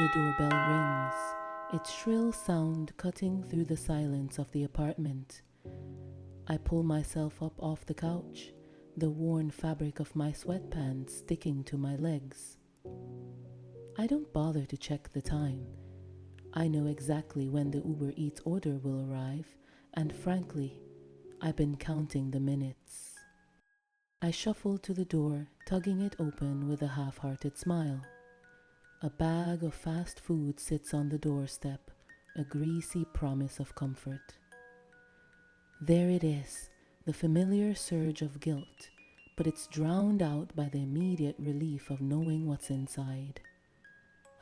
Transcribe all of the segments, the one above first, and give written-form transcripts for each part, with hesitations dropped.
The doorbell rings, its shrill sound cutting through the silence of the apartment. I pull myself up off the couch, the worn fabric of my sweatpants sticking to my legs. I don't bother to check the time. I know exactly when the Uber Eats order will arrive, and frankly, I've been counting the minutes. I shuffle to the door, tugging it open with a half-hearted smile. A bag of fast food sits on the doorstep, a greasy promise of comfort. There it is, the familiar surge of guilt, but it's drowned out by the immediate relief of knowing what's inside.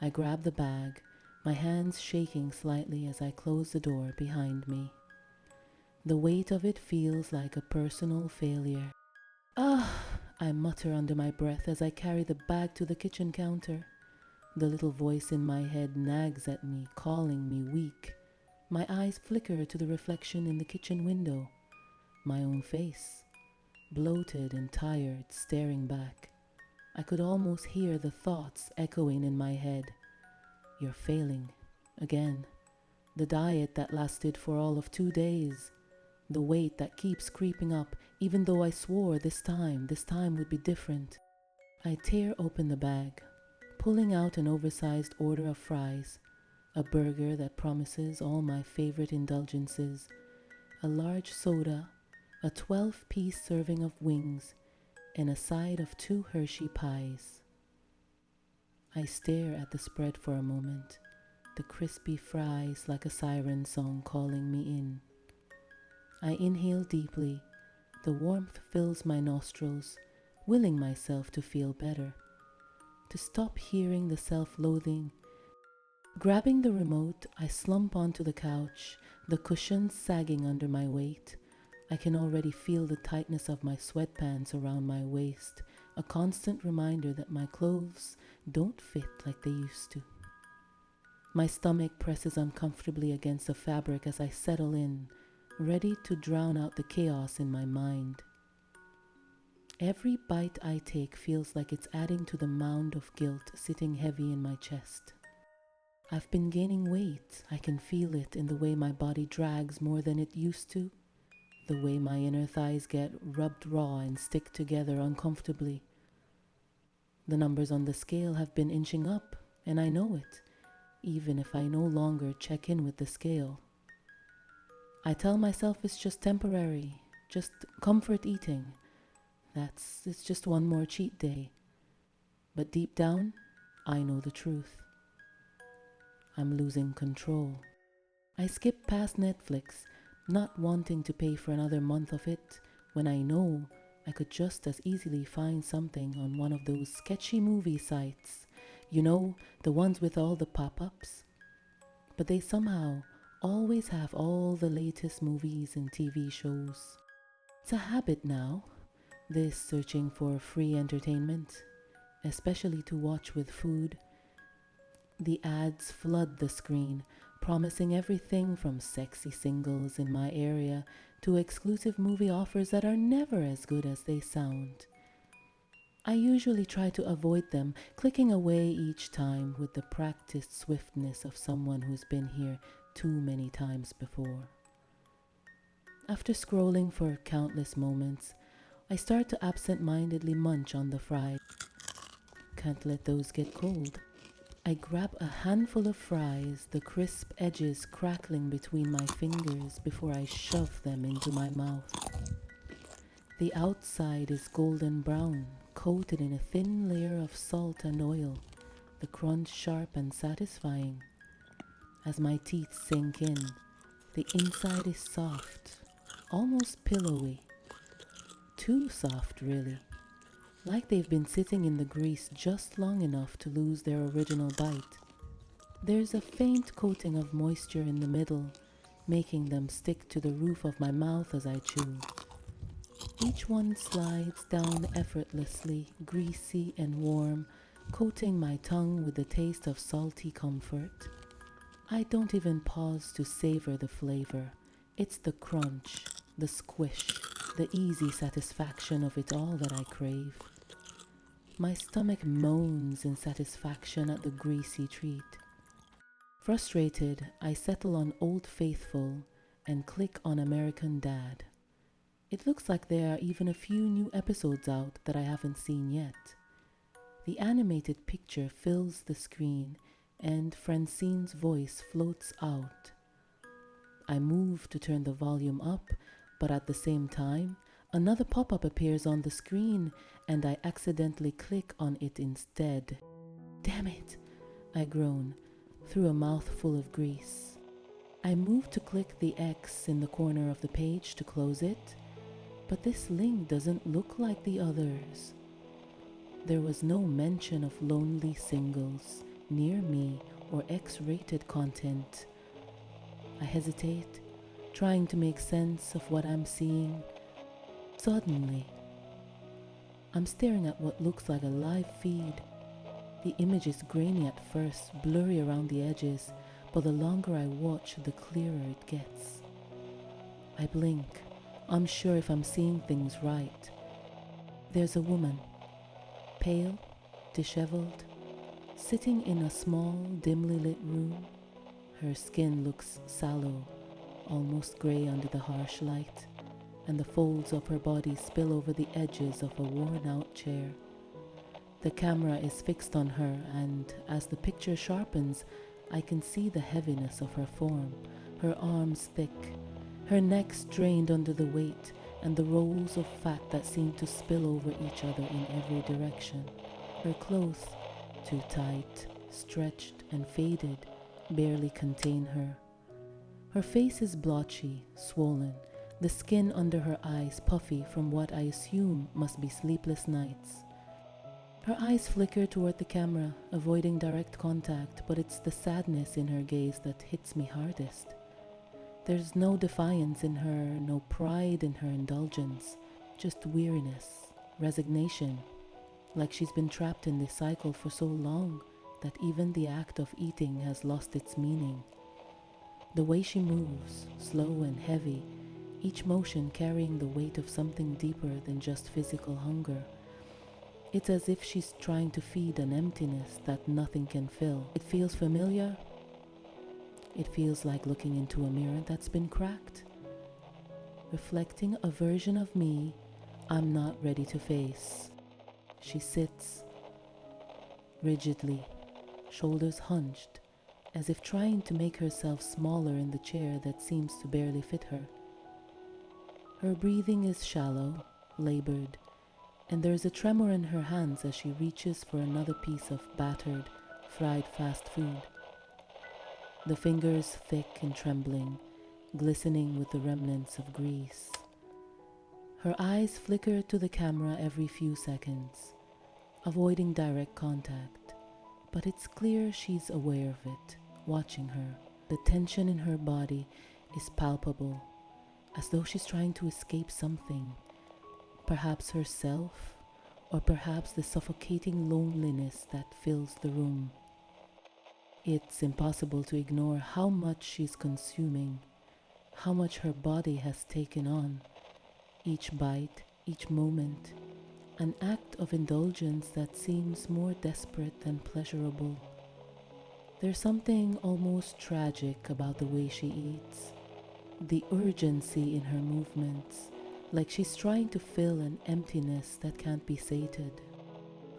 I grab the bag, my hands shaking slightly as I close the door behind me. The weight of it feels like a personal failure. Ah, I mutter under my breath as I carry the bag to the kitchen counter. The little voice in my head nags at me, calling me weak. My eyes flicker to the reflection in the kitchen window. My own face, bloated and tired, staring back. I could almost hear the thoughts echoing in my head. You're failing. Again. The diet that lasted for all of 2 days. The weight that keeps creeping up, even though I swore this time would be different. I tear open the bag, pulling out an oversized order of fries, a burger that promises all my favorite indulgences, a large soda, a 12-piece serving of wings, and a side of 2 Hershey pies. I stare at the spread for a moment, the crispy fries like a siren song calling me in. I inhale deeply, the warmth fills my nostrils, willing myself to feel better, to stop hearing the self-loathing. Grabbing the remote, I slump onto the couch, the cushions sagging under my weight. I can already feel the tightness of my sweatpants around my waist, a constant reminder that my clothes don't fit like they used to. My stomach presses uncomfortably against the fabric as I settle in, ready to drown out the chaos in my mind. Every bite I take feels like it's adding to the mound of guilt sitting heavy in my chest. I've been gaining weight. I can feel it in the way my body drags more than it used to, the way my inner thighs get rubbed raw and stick together uncomfortably. The numbers on the scale have been inching up, and I know it, even if I no longer check in with the scale. I tell myself it's just temporary, just comfort eating. It's just one more cheat day. But deep down, I know the truth. I'm losing control. I skip past Netflix, not wanting to pay for another month of it, when I know I could just as easily find something on one of those sketchy movie sites. You know, the ones with all the pop-ups. But they somehow always have all the latest movies and TV shows. It's a habit now, this searching for free entertainment, especially to watch with food. The ads flood the screen, promising everything from sexy singles in my area to exclusive movie offers that are never as good as they sound. I usually try to avoid them, clicking away each time with the practiced swiftness of someone who's been here too many times before. After scrolling for countless moments, I start to absent-mindedly munch on the fries. Can't let those get cold. I grab a handful of fries, the crisp edges crackling between my fingers before I shove them into my mouth. The outside is golden brown, coated in a thin layer of salt and oil, the crunch sharp and satisfying. As my teeth sink in, the inside is soft, almost pillowy. Too soft, really. Like they've been sitting in the grease just long enough to lose their original bite. There's a faint coating of moisture in the middle, making them stick to the roof of my mouth as I chew. Each one slides down effortlessly, greasy and warm, coating my tongue with the taste of salty comfort. I don't even pause to savor the flavor. It's the crunch, the squish, the easy satisfaction of it all that I crave. My stomach moans in satisfaction at the greasy treat. Frustrated, I settle on Old Faithful and click on American Dad. It looks like there are even a few new episodes out that I haven't seen yet. The animated picture fills the screen and Francine's voice floats out. I move to turn the volume up, but at the same time, another pop-up appears on the screen and I accidentally click on it instead. Damn it, I groan through a mouthful of grease. I move to click the X in the corner of the page to close it, but this link doesn't look like the others. There was no mention of lonely singles, near me, or X-rated content. I hesitate, trying to make sense of what I'm seeing. Suddenly, I'm staring at what looks like a live feed. The image is grainy at first, blurry around the edges, but the longer I watch, the clearer it gets. I blink, unsure if I'm seeing things right. There's a woman, pale, disheveled, sitting in a small, dimly lit room. Her skin looks sallow, almost grey under the harsh light, and the folds of her body spill over the edges of a worn-out chair. The camera is fixed on her, and as the picture sharpens, I can see the heaviness of her form, her arms thick, her neck strained under the weight, and the rolls of fat that seem to spill over each other in every direction. Her clothes, too tight, stretched, and faded, barely contain her. Her face is blotchy, swollen, the skin under her eyes puffy from what I assume must be sleepless nights. Her eyes flicker toward the camera, avoiding direct contact, but it's the sadness in her gaze that hits me hardest. There's no defiance in her, no pride in her indulgence, just weariness, resignation, like she's been trapped in this cycle for so long that even the act of eating has lost its meaning. The way she moves, slow and heavy, each motion carrying the weight of something deeper than just physical hunger. It's as if she's trying to feed an emptiness that nothing can fill. It feels familiar. It feels like looking into a mirror that's been cracked, reflecting a version of me I'm not ready to face. She sits rigidly, shoulders hunched, as if trying to make herself smaller in the chair that seems to barely fit her. Her breathing is shallow, labored, and there is a tremor in her hands as she reaches for another piece of battered, fried fast food. The fingers thick and trembling, glistening with the remnants of grease. Her eyes flicker to the camera every few seconds, avoiding direct contact, but it's clear she's aware of it, watching her. The tension in her body is palpable, as though she's trying to escape something. Perhaps herself, or perhaps the suffocating loneliness that fills the room. It's impossible to ignore how much she's consuming, how much her body has taken on. Each bite, each moment, an act of indulgence that seems more desperate than pleasurable. There's something almost tragic about the way she eats, the urgency in her movements, like she's trying to fill an emptiness that can't be sated.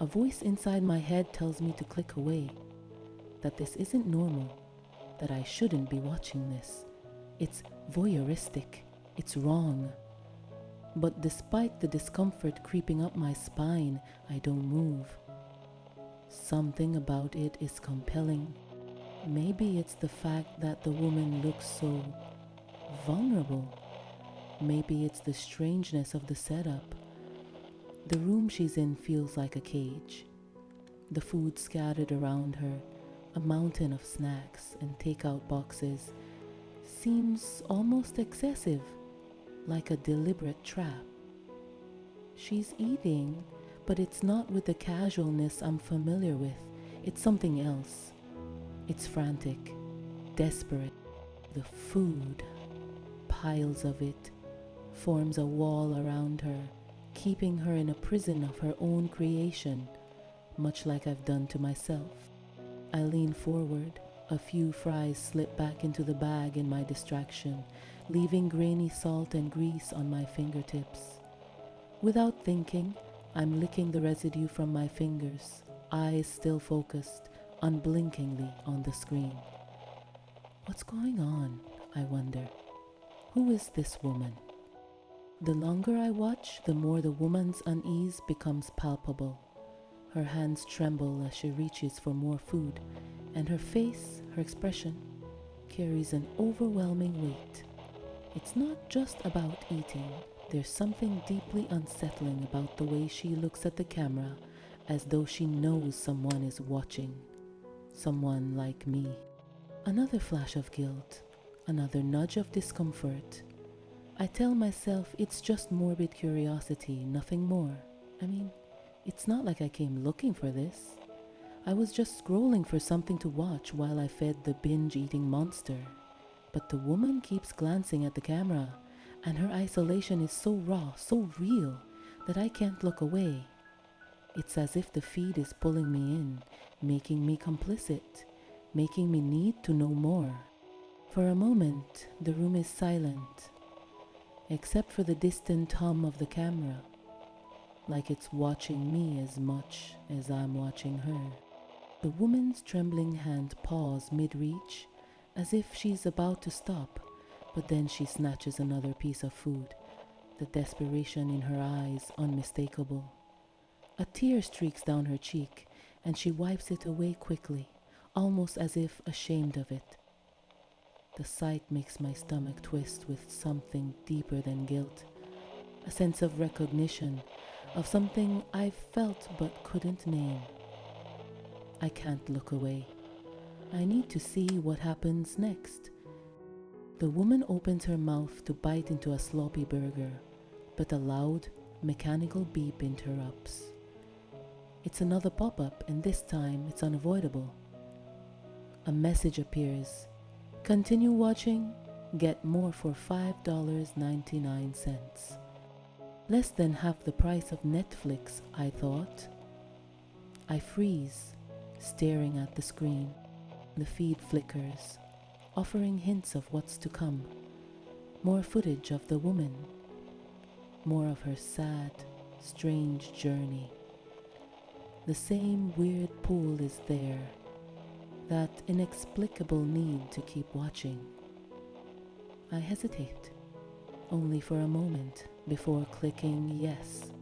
A voice inside my head tells me to click away, that this isn't normal, that I shouldn't be watching this. It's voyeuristic, it's wrong. But despite the discomfort creeping up my spine, I don't move. Something about it is compelling. Maybe it's the fact that the woman looks so vulnerable. Maybe it's the strangeness of the setup. The room she's in feels like a cage. The food scattered around her, a mountain of snacks and takeout boxes, seems almost excessive, like a deliberate trap. She's eating, but it's not with the casualness I'm familiar with. It's something else. It's frantic, desperate. The food, piles of it, forms a wall around her, keeping her in a prison of her own creation, much like I've done to myself. I lean forward, A few fries slip back into the bag in my distraction, leaving grainy salt and grease on my fingertips. Without thinking, I'm licking the residue from my fingers, eyes still focused, unblinkingly on the screen. What's going on, I wonder? Who is this woman? The longer I watch, the more the woman's unease becomes palpable. Her hands tremble as she reaches for more food, and her face, her expression, carries an overwhelming weight. It's not just about eating. There's something deeply unsettling about the way she looks at the camera as though she knows someone is watching. Someone like me. Another flash of guilt, another nudge of discomfort. I tell myself it's just morbid curiosity, nothing more. I mean, it's not like I came looking for this. I was just scrolling for something to watch while I fed the binge-eating monster. But the woman keeps glancing at the camera, and her isolation is so raw, so real, that I can't look away. It's as if the feed is pulling me in, making me complicit, making me need to know more. For a moment, the room is silent, except for the distant hum of the camera, like it's watching me as much as I'm watching her. The woman's trembling hand pauses mid-reach, as if she's about to stop, but then she snatches another piece of food, the desperation in her eyes unmistakable. A tear streaks down her cheek, and she wipes it away quickly, almost as if ashamed of it. The sight makes my stomach twist with something deeper than guilt, a sense of recognition, of something I've felt but couldn't name. I can't look away. I need to see what happens next. The woman opens her mouth to bite into a sloppy burger, but a loud, mechanical beep interrupts. It's another pop-up, and this time it's unavoidable. A message appears. Continue watching, get more for $5.99. Less than half the price of Netflix, I thought. I freeze, staring at the screen. The feed flickers, offering hints of what's to come. More footage of the woman. More of her sad, strange journey. The same weird pull is there. That inexplicable need to keep watching. I hesitate, only for a moment before clicking yes.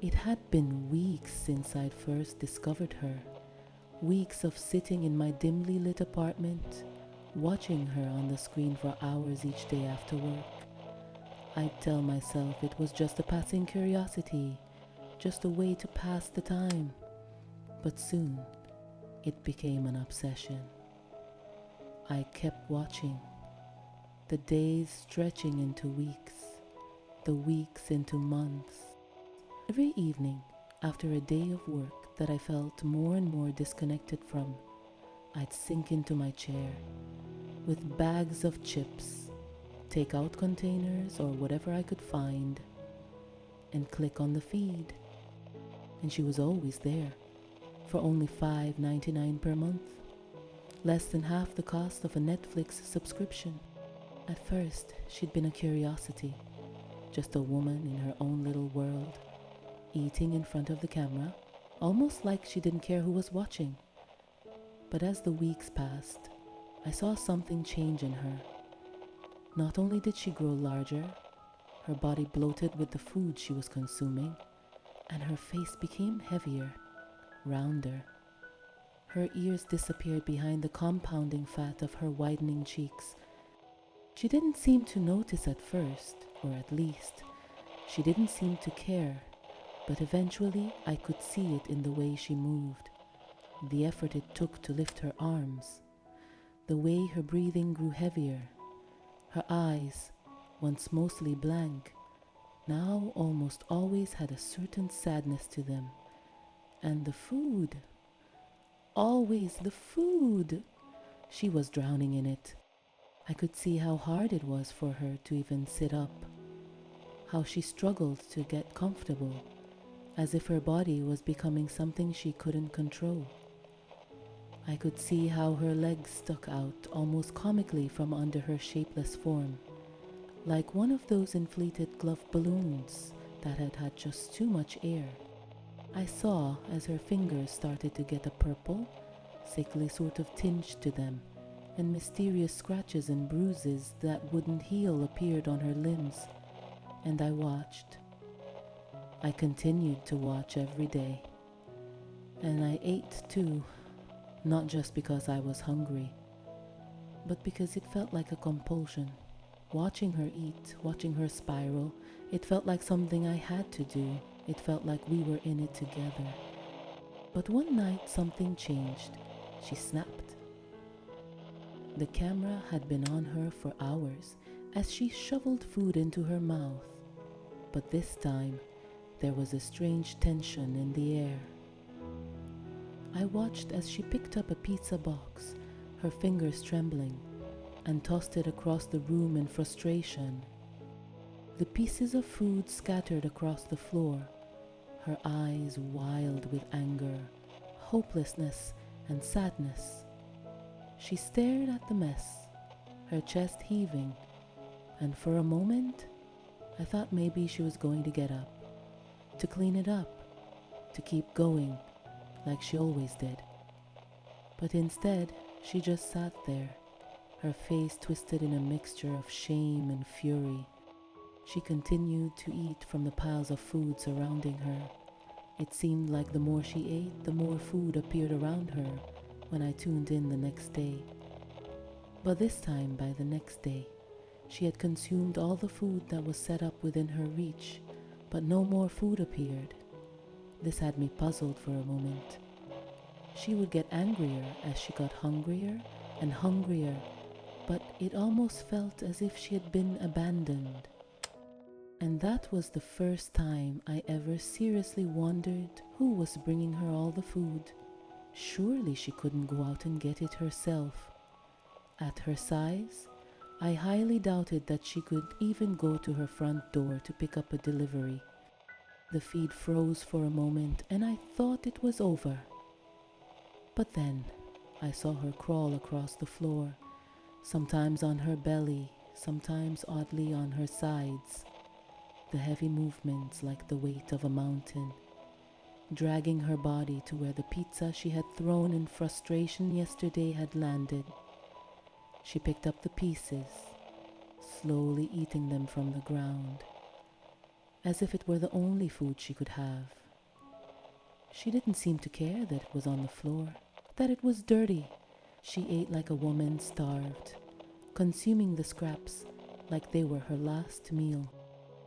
It had been weeks since I'd first discovered her. Weeks of sitting in my dimly lit apartment, watching her on the screen for hours each day after work. I'd tell myself it was just a passing curiosity, just a way to pass the time. But soon, it became an obsession. I kept watching, the days stretching into weeks, the weeks into months. Every evening, after a day of work that I felt more and more disconnected from, I'd sink into my chair with bags of chips, take-out containers or whatever I could find, and click on the feed. And she was always there, for only $5.99 per month, less than half the cost of a Netflix subscription. At first, she'd been a curiosity, just a woman in her own little world, eating in front of the camera, almost like she didn't care who was watching. But as the weeks passed, I saw something change in her. Not only did she grow larger, her body bloated with the food she was consuming, and her face became heavier, rounder. Her ears disappeared behind the compounding fat of her widening cheeks. She didn't seem to notice at first, or at least, she didn't seem to care. But eventually I could see it in the way she moved, the effort it took to lift her arms, the way her breathing grew heavier. Her eyes, once mostly blank, now almost always had a certain sadness to them. And the food, always the food. She was drowning in it. I could see how hard it was for her to even sit up, how she struggled to get comfortable, as if her body was becoming something she couldn't control. I could see how her legs stuck out almost comically from under her shapeless form, like one of those inflated glove balloons that had had just too much air. I saw as her fingers started to get a purple, sickly sort of tinge to them, and mysterious scratches and bruises that wouldn't heal appeared on her limbs, and I watched. I continued to watch every day. And I ate too, not just because I was hungry, but because it felt like a compulsion. Watching her eat, watching her spiral, it felt like something I had to do. It felt like we were in it together. But one night something changed. She snapped. The camera had been on her for hours as she shoveled food into her mouth. But this time, there was a strange tension in the air. I watched as she picked up a pizza box, her fingers trembling, and tossed it across the room in frustration. The pieces of food scattered across the floor, her eyes wild with anger, hopelessness, and sadness. She stared at the mess, her chest heaving, and for a moment, I thought maybe she was going to get up, to clean it up, to keep going, like she always did. But instead, she just sat there, her face twisted in a mixture of shame and fury. She continued to eat from the piles of food surrounding her. It seemed like the more she ate, the more food appeared around her when I tuned in the next day. But this time, by the next day, she had consumed all the food that was set up within her reach, but no more food appeared. This had me puzzled for a moment. She would get angrier as she got hungrier and hungrier, but it almost felt as if she had been abandoned. And that was the first time I ever seriously wondered who was bringing her all the food. Surely she couldn't go out and get it herself. At her size, I highly doubted that she could even go to her front door to pick up a delivery. The feed froze for a moment and I thought it was over. But then I saw her crawl across the floor, sometimes on her belly, sometimes oddly on her sides. The heavy movements like the weight of a mountain, dragging her body to where the pizza she had thrown in frustration yesterday had landed. She picked up the pieces, slowly eating them from the ground, as if it were the only food she could have. She didn't seem to care that it was on the floor, that it was dirty. She ate like a woman starved, consuming the scraps like they were her last meal.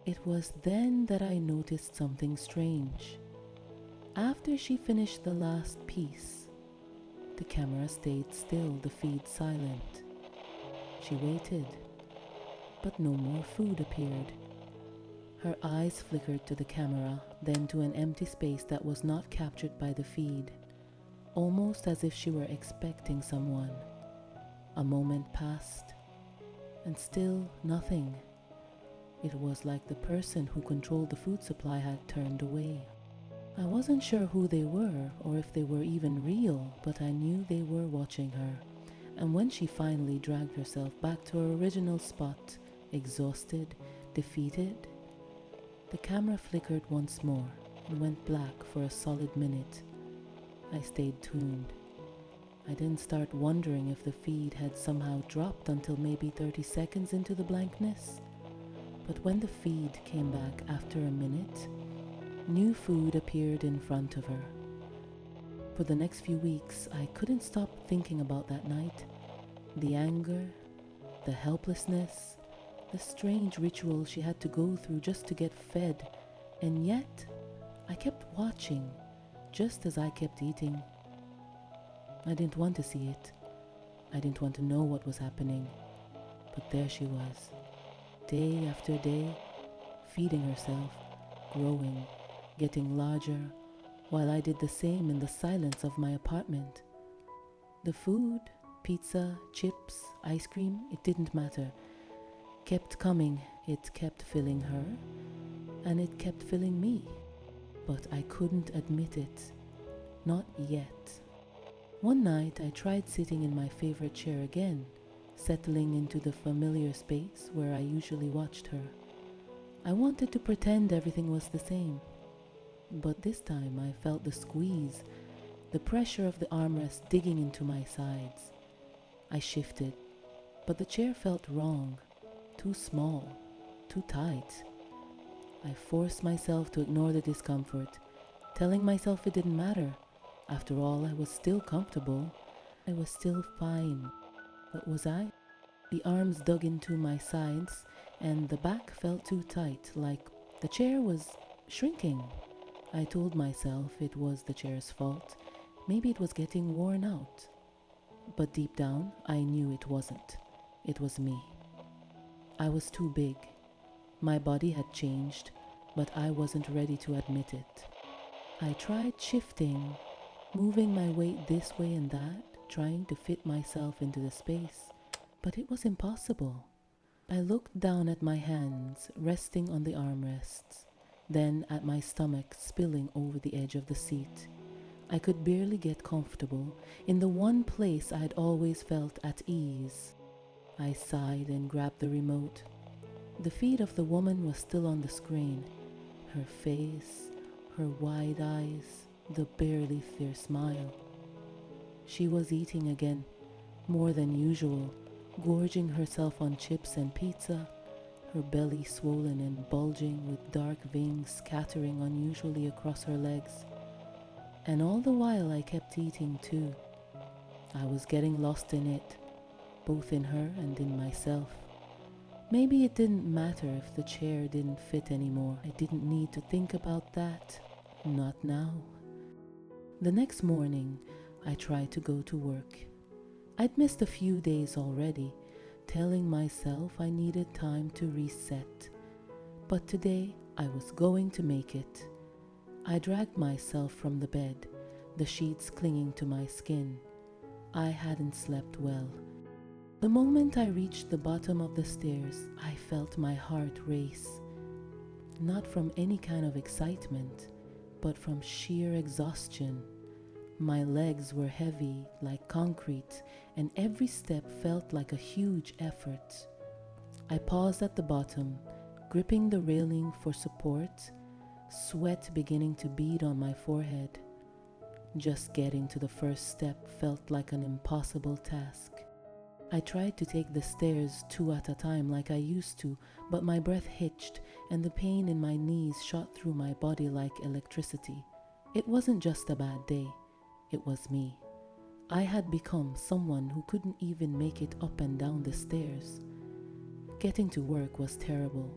It was then that I noticed something strange. After she finished the last piece, the camera stayed still, the feed silent. She waited, but no more food appeared. Her eyes flickered to the camera, then to an empty space that was not captured by the feed, almost as if she were expecting someone. A moment passed, and still nothing. It was like the person who controlled the food supply had turned away. I wasn't sure who they were or if they were even real, but I knew they were watching her. And when she finally dragged herself back to her original spot, exhausted, defeated, the camera flickered once more and went black for a solid minute. I stayed tuned. I didn't start wondering if the feed had somehow dropped until maybe 30 seconds into the blankness. But when the feed came back after a minute, new food appeared in front of her. For the next few weeks, I couldn't stop thinking about that night. The anger, the helplessness, the strange ritual she had to go through just to get fed. And yet, I kept watching, just as I kept eating. I didn't want to see it. I didn't want to know what was happening. But there she was, day after day, feeding herself, growing, getting larger, while I did the same in the silence of my apartment. The food, pizza, chips, ice cream, it didn't matter. Kept coming, it kept filling her, and it kept filling me. But I couldn't admit it. Not yet. One night I tried sitting in my favorite chair again, settling into the familiar space where I usually watched her. I wanted to pretend everything was the same. But this time I felt the squeeze, the pressure of the armrest digging into my sides. I shifted, but the chair felt wrong, too small, too tight. I forced myself to ignore the discomfort, telling myself it didn't matter. After all, I was still comfortable. I was still fine. But was I? The arms dug into my sides, and the back felt too tight, like the chair was shrinking. I told myself it was the chair's fault. Maybe it was getting worn out. But deep down, I knew it wasn't. It was me. I was too big. My body had changed, but I wasn't ready to admit it. I tried shifting, moving my weight this way and that, trying to fit myself into the space, but it was impossible. I looked down at my hands, resting on the armrests, then at my stomach spilling over the edge of the seat. I could barely get comfortable in the one place I'd always felt at ease. I sighed and grabbed the remote. The feed of the woman was still on the screen. Her face, her wide eyes, the barely fierce smile. She was eating again, more than usual, gorging herself on chips and pizza, her belly swollen and bulging with dark veins scattering unusually across her legs. And all the while I kept eating too. I was getting lost in it, both in her and in myself. Maybe it didn't matter if the chair didn't fit anymore. I didn't need to think about that. Not now. The next morning, I tried to go to work. I'd missed a few days already, telling myself I needed time to reset. But today, I was going to make it. I dragged myself from the bed, the sheets clinging to my skin. I hadn't slept well. The moment I reached the bottom of the stairs, I felt my heart race. Not from any kind of excitement, but from sheer exhaustion. My legs were heavy like concrete, and every step felt like a huge effort. I paused at the bottom, gripping the railing for support, sweat beginning to bead on my forehead. Just getting to the first step felt like an impossible task. I tried to take the stairs 2 at a time like I used to, but my breath hitched and the pain in my knees shot through my body like electricity. It wasn't just a bad day, it was me. I had become someone who couldn't even make it up and down the stairs. Getting to work was terrible.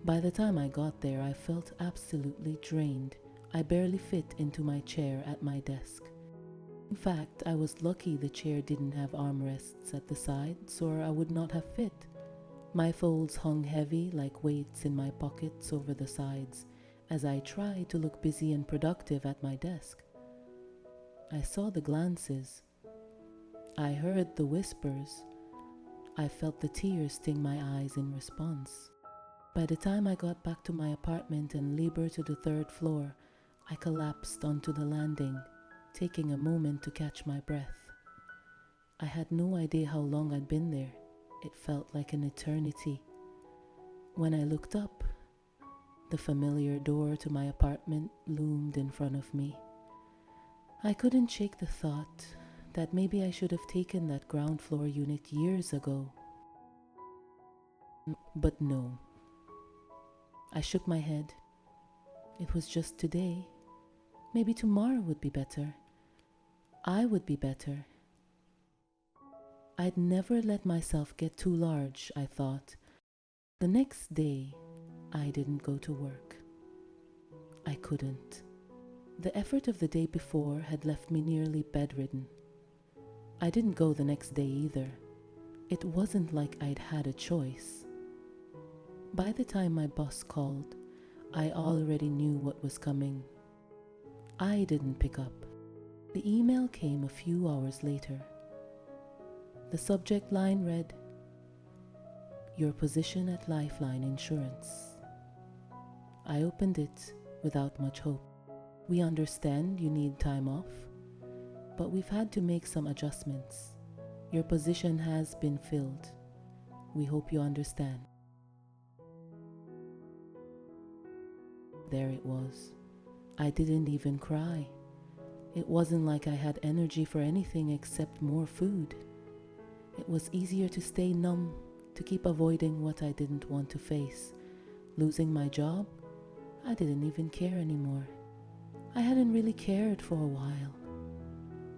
By the time I got there, I felt absolutely drained. I barely fit into my chair at my desk. In fact, I was lucky the chair didn't have armrests at the sides, or I would not have fit. My folds hung heavy like weights in my pockets over the sides as I tried to look busy and productive at my desk. I saw the glances. I heard the whispers. I felt the tears sting my eyes in response. By the time I got back to my apartment and labored to the 3rd floor, I collapsed onto the landing, taking a moment to catch my breath. I had no idea how long I'd been there. It felt like an eternity. When I looked up, the familiar door to my apartment loomed in front of me. I couldn't shake the thought that maybe I should have taken that ground floor unit years ago. But no. I shook my head. It was just today. Maybe tomorrow would be better. I would be better. I'd never let myself get too large, I thought. The next day, I didn't go to work. I couldn't. The effort of the day before had left me nearly bedridden. I didn't go the next day either. It wasn't like I'd had a choice. By the time my boss called, I already knew what was coming. I didn't pick up. The email came a few hours later. The subject line read, "Your position at Lifeline Insurance." I opened it without much hope. We understand you need time off, but we've had to make some adjustments. Your position has been filled. We hope you understand. There it was. I didn't even cry. It wasn't like I had energy for anything except more food. It was easier to stay numb, to keep avoiding what I didn't want to face. Losing my job? I didn't even care anymore. I hadn't really cared for a while.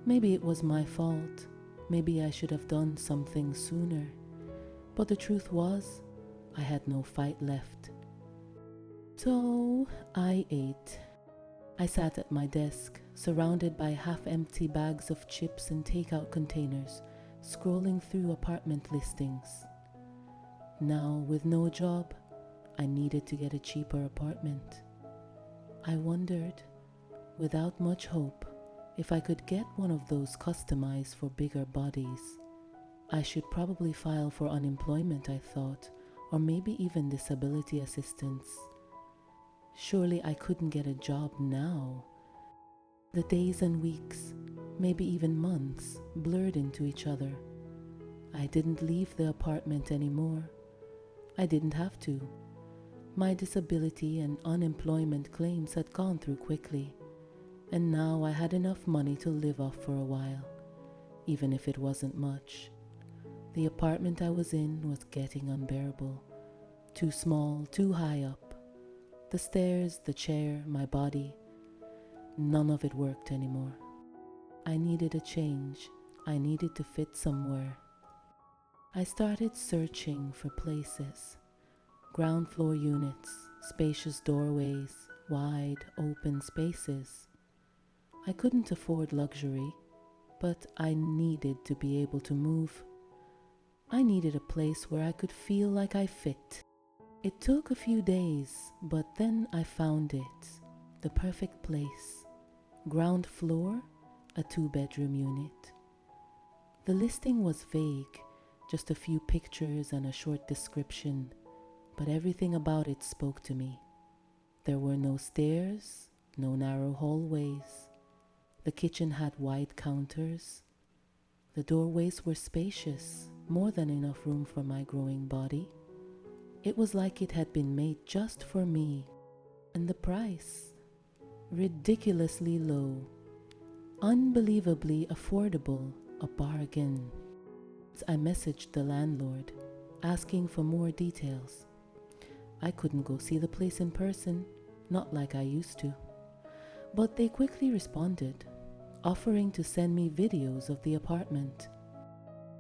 Maybe it was my fault. Maybe I should have done something sooner. But the truth was, I had no fight left. So I ate. I sat at my desk, surrounded by half-empty bags of chips and takeout containers, scrolling through apartment listings. Now, with no job, I needed to get a cheaper apartment. I wondered, without much hope, if I could get one of those customized for bigger bodies. I should probably file for unemployment, I thought, or maybe even disability assistance. Surely I couldn't get a job now. The days and weeks, maybe even months, blurred into each other. I didn't leave the apartment anymore. I didn't have to. My disability and unemployment claims had gone through quickly, and now I had enough money to live off for a while, even if it wasn't much. The apartment I was in was getting unbearable. Too small, too high up. The stairs, the chair, my body, none of it worked anymore. I needed a change. I needed to fit somewhere. I started searching for places. Ground floor units, spacious doorways, wide, open spaces. I couldn't afford luxury, but I needed to be able to move. I needed a place where I could feel like I fit. It took a few days, but then I found it. The perfect place. Ground floor, a 2-bedroom unit. The listing was vague, just a few pictures and a short description, but everything about it spoke to me. There were no stairs, no narrow hallways. The kitchen had wide counters. The doorways were spacious, more than enough room for my growing body. It was like it had been made just for me. And the price? Ridiculously low. Unbelievably affordable, a bargain. I messaged the landlord, asking for more details. I couldn't go see the place in person, not like I used to. But they quickly responded, offering to send me videos of the apartment.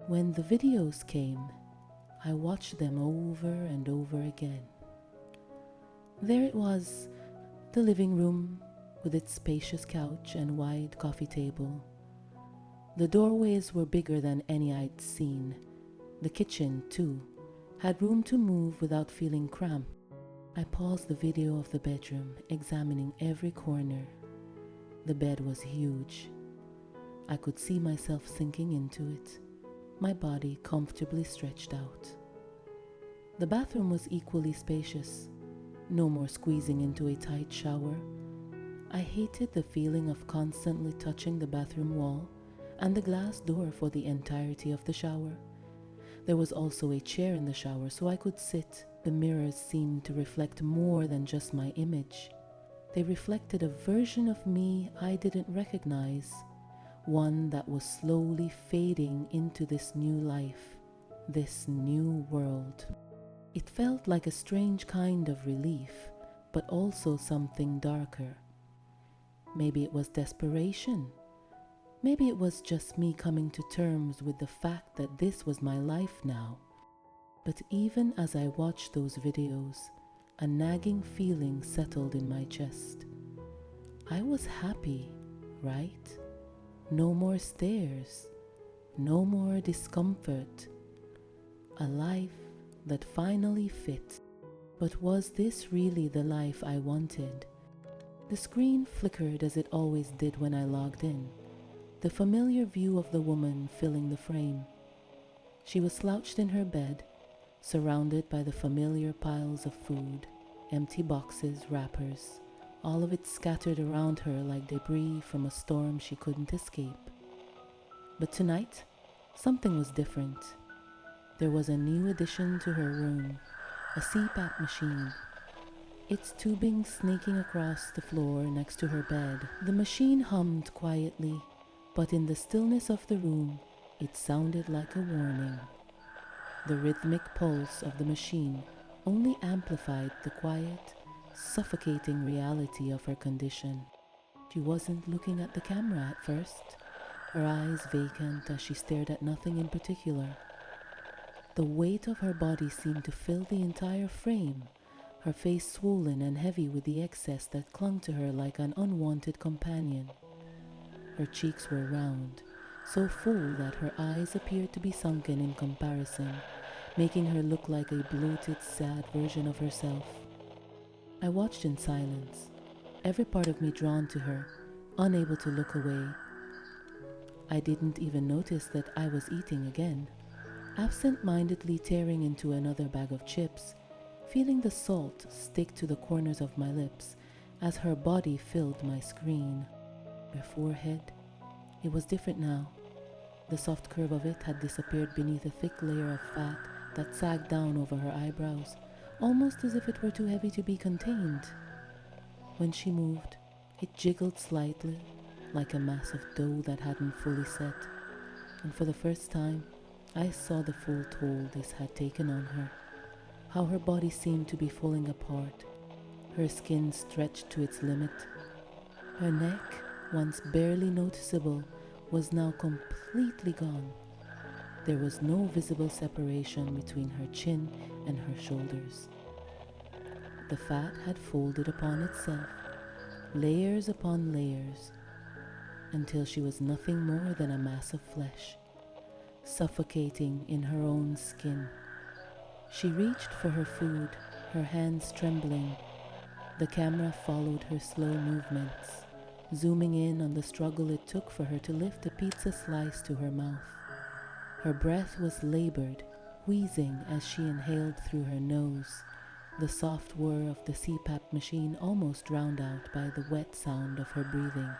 When the videos came, I watched them over and over again. There it was, the living room with its spacious couch and wide coffee table. The doorways were bigger than any I'd seen. The kitchen, too, had room to move without feeling cramped. I paused the video of the bedroom, examining every corner. The bed was huge. I could see myself sinking into it, my body comfortably stretched out. The bathroom was equally spacious. No more squeezing into a tight shower. I hated the feeling of constantly touching the bathroom wall and the glass door for the entirety of the shower. There was also a chair in the shower so I could sit. The mirrors seemed to reflect more than just my image. They reflected a version of me I didn't recognize, one that was slowly fading into this new life, this new world. It felt like a strange kind of relief, but also something darker. Maybe it was desperation. Maybe it was just me coming to terms with the fact that this was my life now. But even as I watched those videos, a nagging feeling settled in my chest. I was happy, right? No more stairs, no more discomfort. A life that finally fit. But was this really the life I wanted? The screen flickered as it always did when I logged in. The familiar view of the woman filling the frame. She was slouched in her bed, surrounded by the familiar piles of food. empty boxes, wrappers, all of it scattered around her like debris from a storm she couldn't escape. But tonight, something was different. There was a new addition to her room, a CPAP machine. Its tubing snaking across the floor next to her bed. The machine hummed quietly, but in the stillness of the room, it sounded like a warning. The rhythmic pulse of the machine only amplified the quiet, suffocating reality of her condition. She wasn't looking at the camera at first, her eyes vacant as she stared at nothing in particular. The weight of her body seemed to fill the entire frame, her face swollen and heavy with the excess that clung to her like an unwanted companion. Her cheeks were round, so full that her eyes appeared to be sunken in comparison, making her look like a bloated, sad version of herself. I watched in silence, every part of me drawn to her, unable to look away. I didn't even notice that I was eating again, absent-mindedly tearing into another bag of chips, feeling the salt stick to the corners of my lips as her body filled my screen. Her forehead, it was different now. The soft curve of it had disappeared beneath a thick layer of fat that sagged down over her eyebrows, almost as if it were too heavy to be contained. When she moved, it jiggled slightly, like a mass of dough that hadn't fully set, and for the first time, I saw the full toll this had taken on her. How her body seemed to be falling apart, her skin stretched to its limit. Her neck, once barely noticeable, was now completely gone. There was no visible separation between her chin and her shoulders. The fat had folded upon itself, layers upon layers, until she was nothing more than a mass of flesh, suffocating in her own skin. She reached for her food, her hands trembling. The camera followed her slow movements, zooming in on the struggle it took for her to lift a pizza slice to her mouth. Her breath was labored, wheezing as she inhaled through her nose, the soft whir of the CPAP machine almost drowned out by the wet sound of her breathing.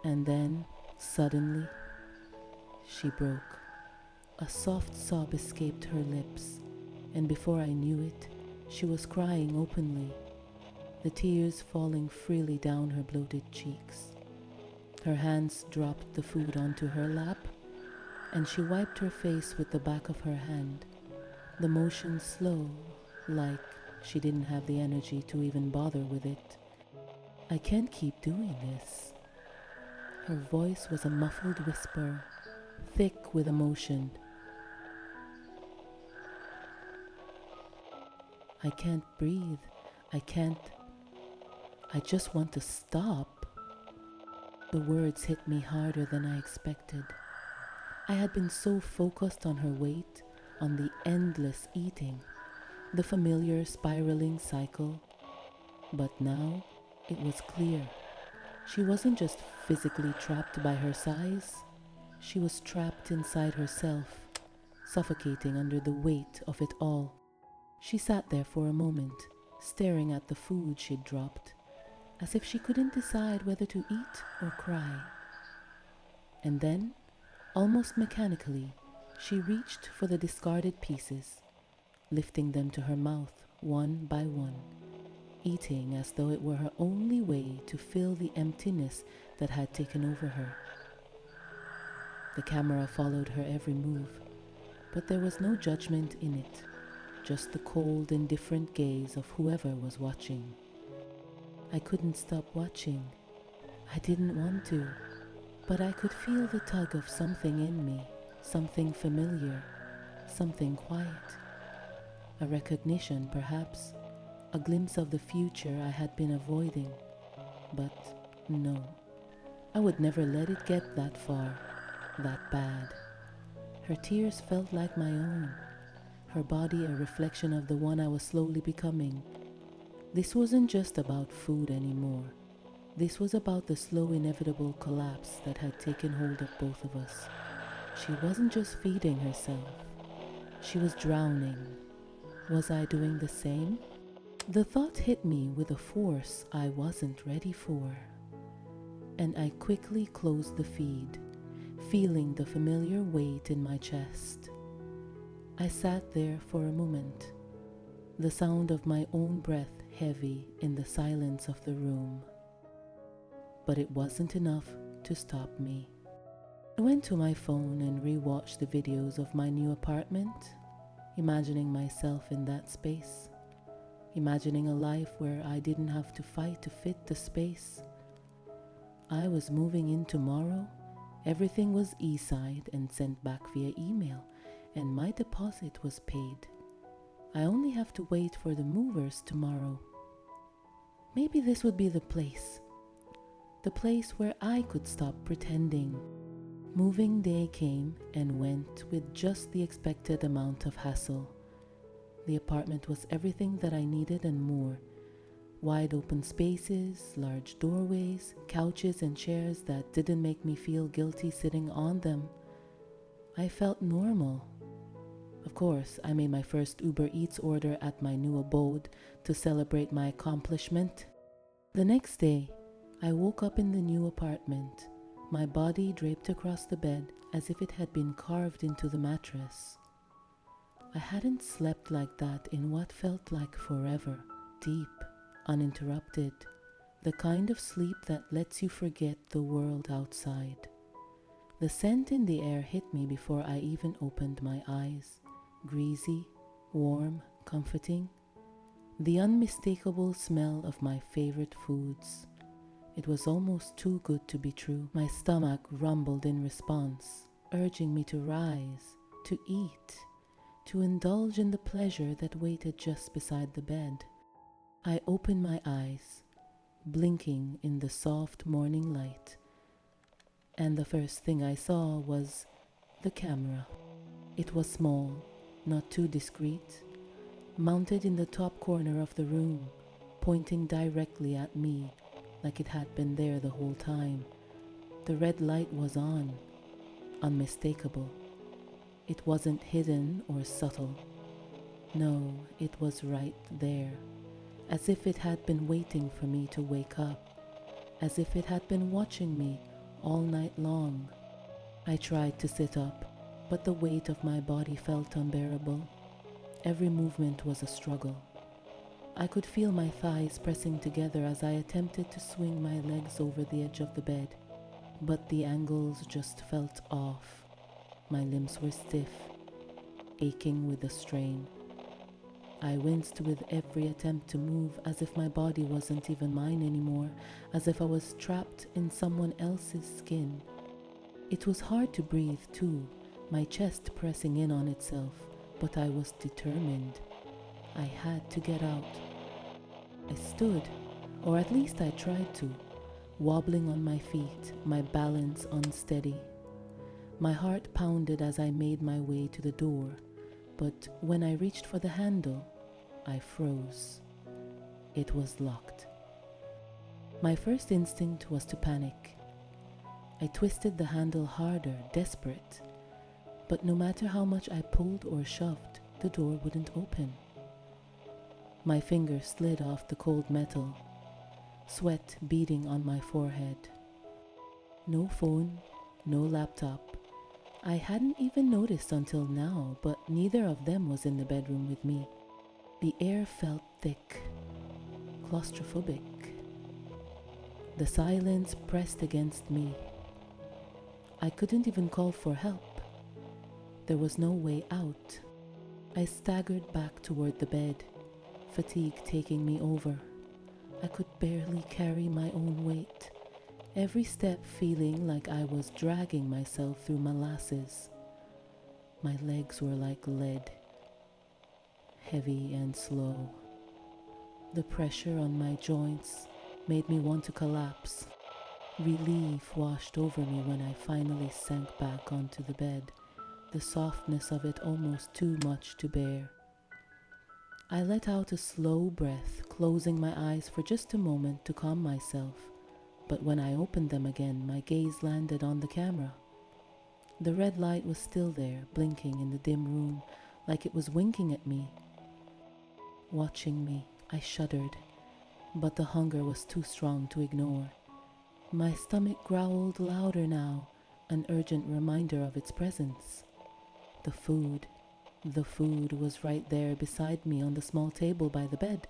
And then, suddenly, she broke. A soft sob escaped her lips, and before I knew it, she was crying openly, the tears falling freely down her bloated cheeks. Her hands dropped the food onto her lap, and she wiped her face with the back of her hand, the motion slow, like she didn't have the energy to even bother with it. I can't keep doing this. Her voice was a muffled whisper, thick with emotion. I can't breathe. I just want to stop. The words hit me harder than I expected. I had been so focused on her weight, on the endless eating, the familiar spiraling cycle. But now it was clear. She wasn't just physically trapped by her size. She was trapped inside herself, suffocating under the weight of it all. She sat there for a moment, staring at the food she'd dropped, as if she couldn't decide whether to eat or cry. And then, almost mechanically, she reached for the discarded pieces, lifting them to her mouth one by one, eating as though it were her only way to fill the emptiness that had taken over her. The camera followed her every move, but there was no judgment in it, just the cold, indifferent gaze of whoever was watching. I couldn't stop watching. I didn't want to, but I could feel the tug of something in me, something familiar, something quiet. A recognition, perhaps, a glimpse of the future I had been avoiding. But no, I would never let it get that far, that bad. Her tears felt like my own, her body a reflection of the one I was slowly becoming. This wasn't just about food anymore. This was about the slow, inevitable collapse that had taken hold of both of us. She wasn't just feeding herself. She was drowning. Was I doing the same? The thought hit me with a force I wasn't ready for, and I quickly closed the feed, feeling the familiar weight in my chest. I sat there for a moment, the sound of my own breath heavy in the silence of the room. But it wasn't enough to stop me. I went to my phone and rewatched the videos of my new apartment, imagining myself in that space, imagining a life where I didn't have to fight to fit the space. I was moving in tomorrow, everything was e-signed and sent back via email, and my deposit was paid. I only have to wait for the movers tomorrow. Maybe this would be the place where I could stop pretending. Moving day came and went with just the expected amount of hassle. The apartment was everything that I needed and more. Wide open spaces, large doorways, couches and chairs that didn't make me feel guilty sitting on them. I felt normal. Of course, I made my first Uber Eats order at my new abode to celebrate my accomplishment. The next day, I woke up in the new apartment, my body draped across the bed as if it had been carved into the mattress. I hadn't slept like that in what felt like forever, deep, uninterrupted, the kind of sleep that lets you forget the world outside. The scent in the air hit me before I even opened my eyes, greasy, warm, comforting, the unmistakable smell of my favorite foods. It was almost too good to be true. My stomach rumbled in response, urging me to rise, to eat, to indulge in the pleasure that waited just beside the bed. I opened my eyes, blinking in the soft morning light, and the first thing I saw was the camera. It was small, not too discreet, mounted in the top corner of the room, pointing directly at me, like it had been there the whole time. The red light was on, unmistakable. It wasn't hidden or subtle. No, it was right there, as if it had been waiting for me to wake up, as if it had been watching me all night long. I tried to sit up, but the weight of my body felt unbearable. Every movement was a struggle. I could feel my thighs pressing together as I attempted to swing my legs over the edge of the bed, but the angles just felt off. My limbs were stiff, aching with the strain. I winced with every attempt to move, as if my body wasn't even mine anymore, as if I was trapped in someone else's skin. It was hard to breathe too, my chest pressing in on itself, but I was determined. I had to get out. I stood, or at least I tried to, wobbling on my feet, my balance unsteady. My heart pounded as I made my way to the door, but when I reached for the handle, I froze. It was locked. My first instinct was to panic. I twisted the handle harder, desperate, but no matter how much I pulled or shoved, the door wouldn't open. My fingers slid off the cold metal, sweat beading on my forehead. No phone, no laptop. I hadn't even noticed until now, but neither of them was in the bedroom with me. The air felt thick, claustrophobic. The silence pressed against me. I couldn't even call for help. There was no way out. I staggered back toward the bed, fatigue taking me over. I could barely carry my own weight, every step feeling like I was dragging myself through molasses. My legs were like lead, heavy and slow. The pressure on my joints made me want to collapse. Relief washed over me when I finally sank back onto the bed, the softness of it almost too much to bear. I let out a slow breath, closing my eyes for just a moment to calm myself, but when I opened them again, my gaze landed on the camera. The red light was still there, blinking in the dim room, like it was winking at me, watching me. I shuddered, but the hunger was too strong to ignore. My stomach growled louder now, an urgent reminder of its presence. The food was right there beside me on the small table by the bed.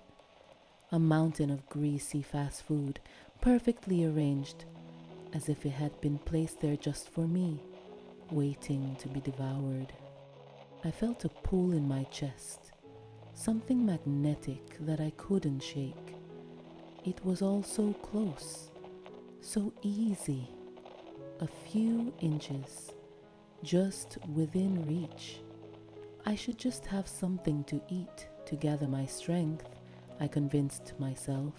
A mountain of greasy fast food, perfectly arranged, as if it had been placed there just for me, waiting to be devoured. I felt a pull in my chest, something magnetic that I couldn't shake. It was all so close, so easy, a few inches, just within reach. I should just have something to eat to gather my strength, I convinced myself.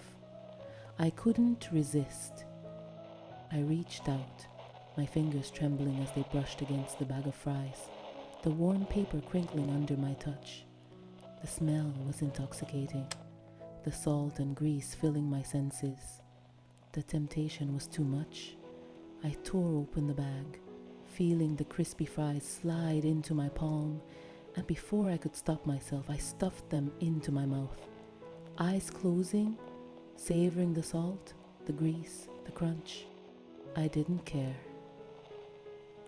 I couldn't resist. I reached out, my fingers trembling as they brushed against the bag of fries, the warm paper crinkling under my touch. The smell was intoxicating, the salt and grease filling my senses. The temptation was too much. I tore open the bag, feeling the crispy fries slide into my palm, and before I could stop myself, I stuffed them into my mouth. Eyes closing, savoring the salt, the grease, the crunch. I didn't care.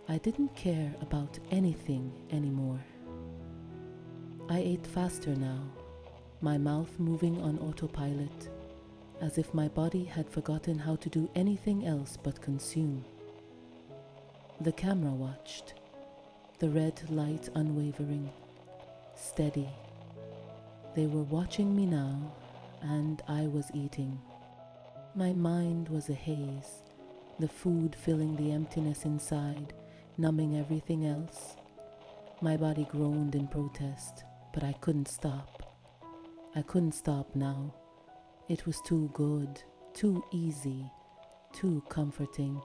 I didn't care about anything anymore. I ate faster now, my mouth moving on autopilot, as if my body had forgotten how to do anything else but consume. The camera watched, the red light unwavering, steady. They were watching me now, and I was eating. My mind was a haze, the food filling the emptiness inside, numbing everything else. My body groaned in protest, but I couldn't stop. I couldn't stop now. It was too good, too easy, too comforting.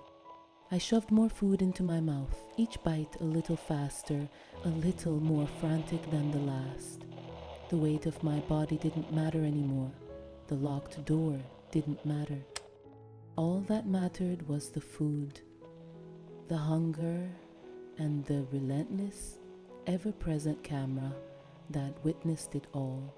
I shoved more food into my mouth, each bite a little faster, a little more frantic than the last. The weight of my body didn't matter anymore. The locked door didn't matter. All that mattered was the food, the hunger, and the relentless, ever-present camera that witnessed it all.